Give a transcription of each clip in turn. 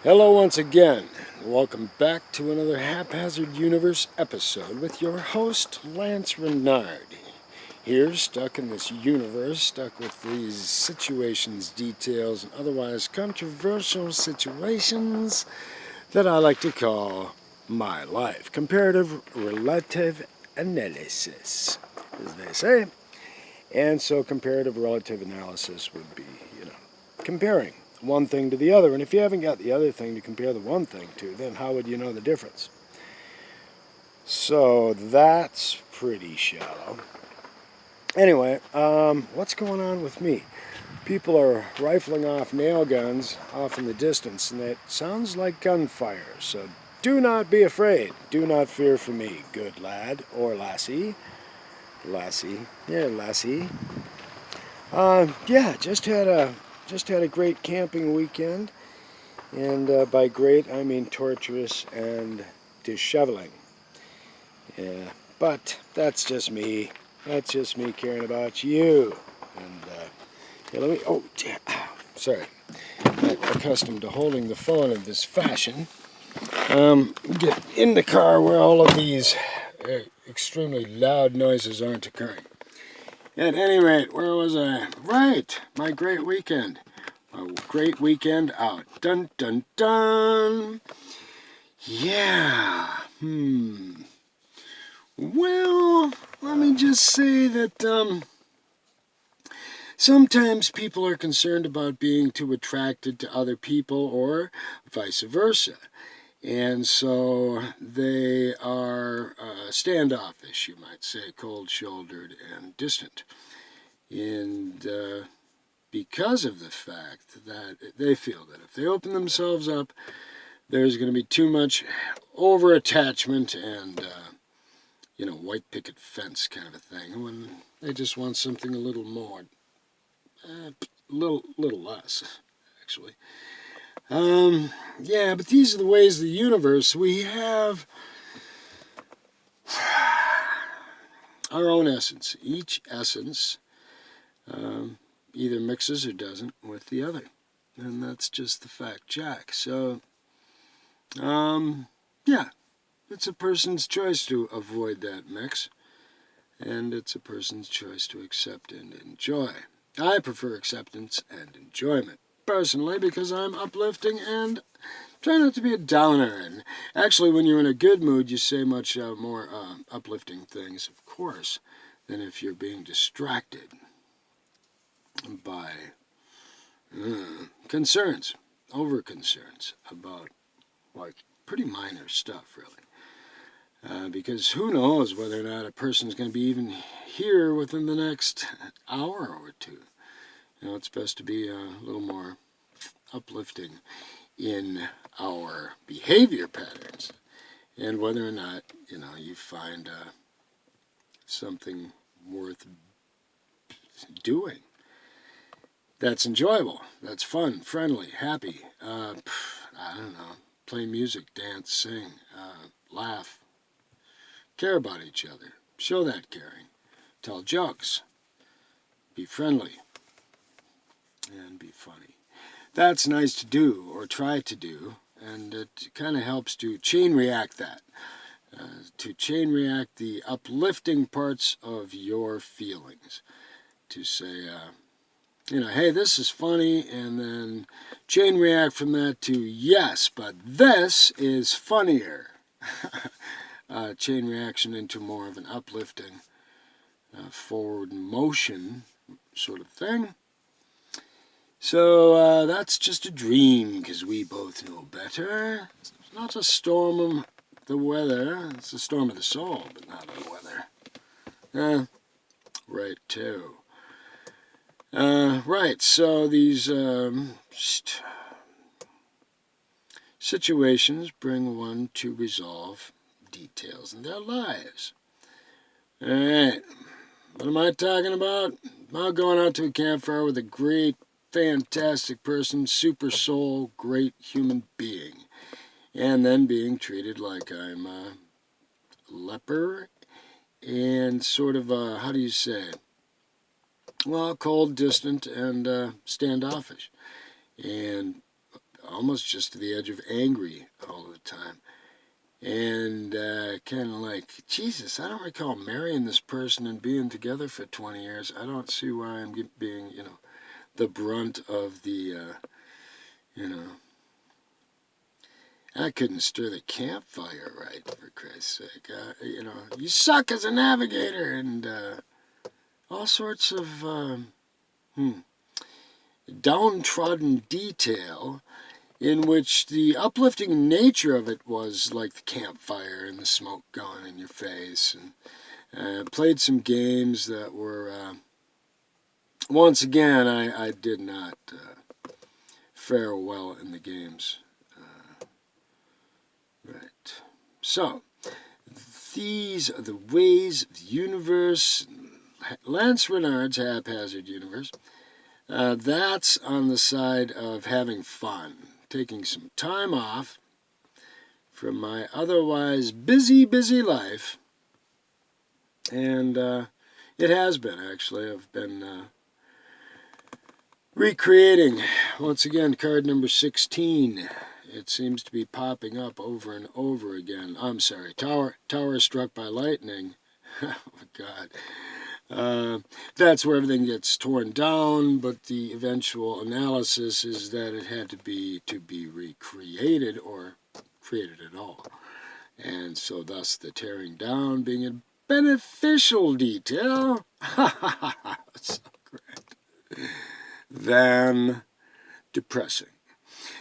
Hello once again. Welcome back to another Haphazard Universe episode with your host, Lance Renard. Here, stuck in this universe, stuck with these situations, details, and otherwise controversial situations that I like to call my life. Comparative relative analysis, as they say. And so comparative relative analysis would be, comparing one thing to the other. And if you haven't got the other thing to compare the one thing to, then how would you know the difference? So that's pretty shallow. Anyway, what's going on with me? People are rifling off nail guns off in the distance, and it sounds like gunfire. So do not be afraid. Do not fear for me, good lad or lassie. Lassie. Yeah, lassie. Yeah, just had a great camping weekend, and by great I mean torturous and disheveling. Yeah, but that's just me. That's just me caring about you. And yeah, let me. Oh, sorry. Not accustomed to holding the phone in this fashion. Get in the car where all of these extremely loud noises aren't occurring. At any rate, where was I? Right, my great weekend. A great weekend out. Dun dun dun. Yeah. Well, let me just say that sometimes people are concerned about being too attracted to other people or vice versa. And so they are standoffish, you might say, cold-shouldered and distant. And because of the fact that they feel that if they open themselves up, there's going to be too much over-attachment and, white picket fence kind of a thing, when they just want something a little more, little less, actually. Yeah, but these are the ways of the universe. We have our own essence. Each essence either mixes or doesn't with the other. And that's just the fact, Jack. So, yeah, it's a person's choice to avoid that mix, and it's a person's choice to accept and enjoy. I prefer acceptance and enjoyment, personally, because I'm uplifting and try not to be a downer. And actually, when you're in a good mood, you say much more uplifting things, of course, than if you're being distracted by concerns, over concerns about, like, pretty minor stuff, really. Because who knows whether or not a person's going to be even here within the next hour or two. It's best to be a little more uplifting in our behavior patterns, and whether or not, you find something worth doing that's enjoyable, that's fun, friendly, happy. I don't know, play music, dance, sing, laugh, care about each other, show that caring, tell jokes, be friendly, and be funny. That's nice to do, or try to do, and it kind of helps to chain react that. To chain react the uplifting parts of your feelings. To say, hey, this is funny, and then chain react from that to, yes, but this is funnier. Chain reaction into more of an uplifting, forward motion sort of thing. So that's just a dream, because we both know better. It's not a storm of the weather. It's a storm of the soul, but not of the weather. Right, too. Right, so these situations bring one to resolve details in their lives. All right, what am I talking about? About going out to a campfire with a great, fantastic person, super soul, great human being, and then being treated like I'm a leper and sort of how do you say? Well, cold, distant, and standoffish. And almost just to the edge of angry all the time. And kind of like, Jesus, I don't recall marrying this person and being together for 20 years. I don't see why I'm being, the brunt of the, I couldn't stir the campfire right, for Christ's sake. You suck as a navigator, and all sorts of downtrodden detail, in which the uplifting nature of it was like the campfire and the smoke going in your face. And played some games that were, once again, I did not fare well in the games. Right. So, these are the ways of the universe. Lance Renard's Haphazard Universe. That's on the side of having fun, taking some time off from my otherwise busy life. And it has been, actually. I've been recreating, once again, card number 16. It seems to be popping up over and over again. I'm sorry, Tower Struck by Lightning. Oh, God. That's where everything gets torn down, but the eventual analysis is that it had to be recreated or created at all. And so thus the tearing down being a beneficial detail. So great. Than depressing.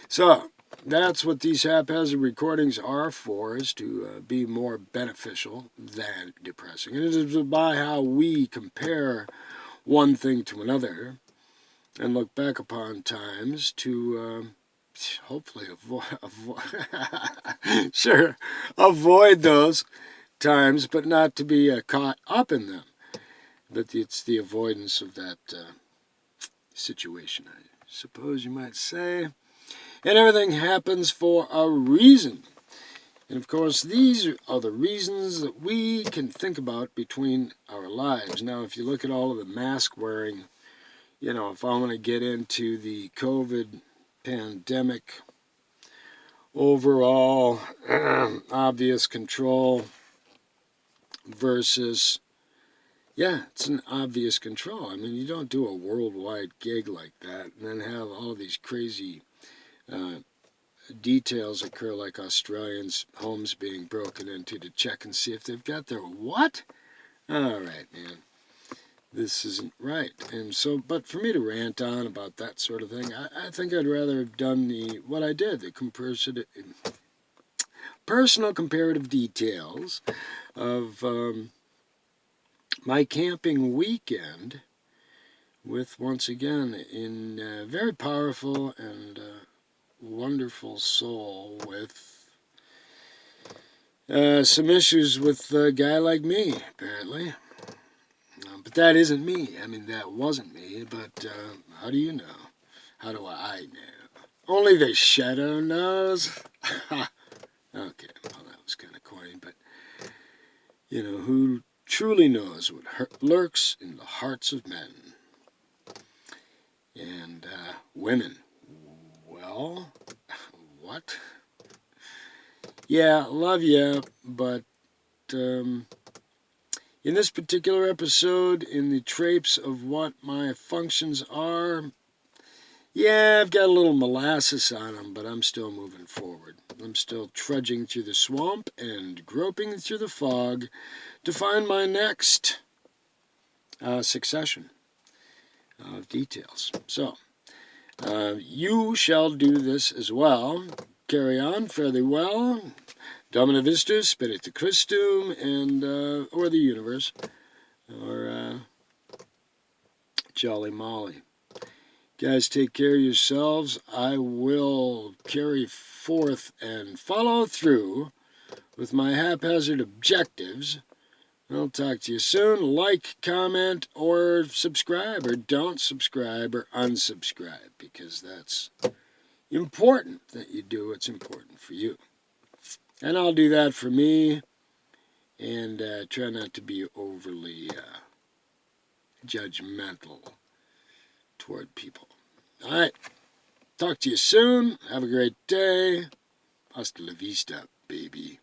So that's what these haphazard recordings are for, is to be more beneficial than depressing. And it is by how we compare one thing to another and look back upon times to hopefully avoid those times, but not to be caught up in them. But it's the avoidance of that situation, I suppose you might say. And everything happens for a reason. And of course, these are the reasons that we can think about between our lives. Now, if you look at all of the mask wearing, if I want to get into the COVID pandemic, overall obvious control versus, it's an obvious control. I mean, you don't do a worldwide gig like that and then have all these crazy details occur, like Australians' homes being broken into to check and see if they've got their what? All right, man. This isn't right. And so, but for me to rant on about that sort of thing, I think I'd rather have done what I did, the personal comparative details of my camping weekend with, once again, in very powerful and wonderful soul with some issues with a guy like me, apparently. But that isn't me. I mean, that wasn't me, but how do you know? How do I know? Only the shadow knows. Okay, well, that was kind of corny, but who truly knows what lurks in the hearts of men and women? Well, what? Yeah, love ya, but in this particular episode, in the traits of what my functions are, I've got a little molasses on them, but I'm still moving forward. I'm still trudging through the swamp and groping through the fog to find my next succession of details. So, you shall do this as well. Carry on fairly well. Domina Vistus, Spiritu Christum, and or the universe, or Jolly Molly. Guys, take care of yourselves. I will carry forth and follow through with my haphazard objectives. I'll talk to you soon. Like, comment, or subscribe, or don't subscribe, or unsubscribe, because that's important that you do what's important for you. And I'll do that for me, and try not to be overly judgmental toward people. All right. Talk to you soon. Have a great day. Hasta la vista, baby.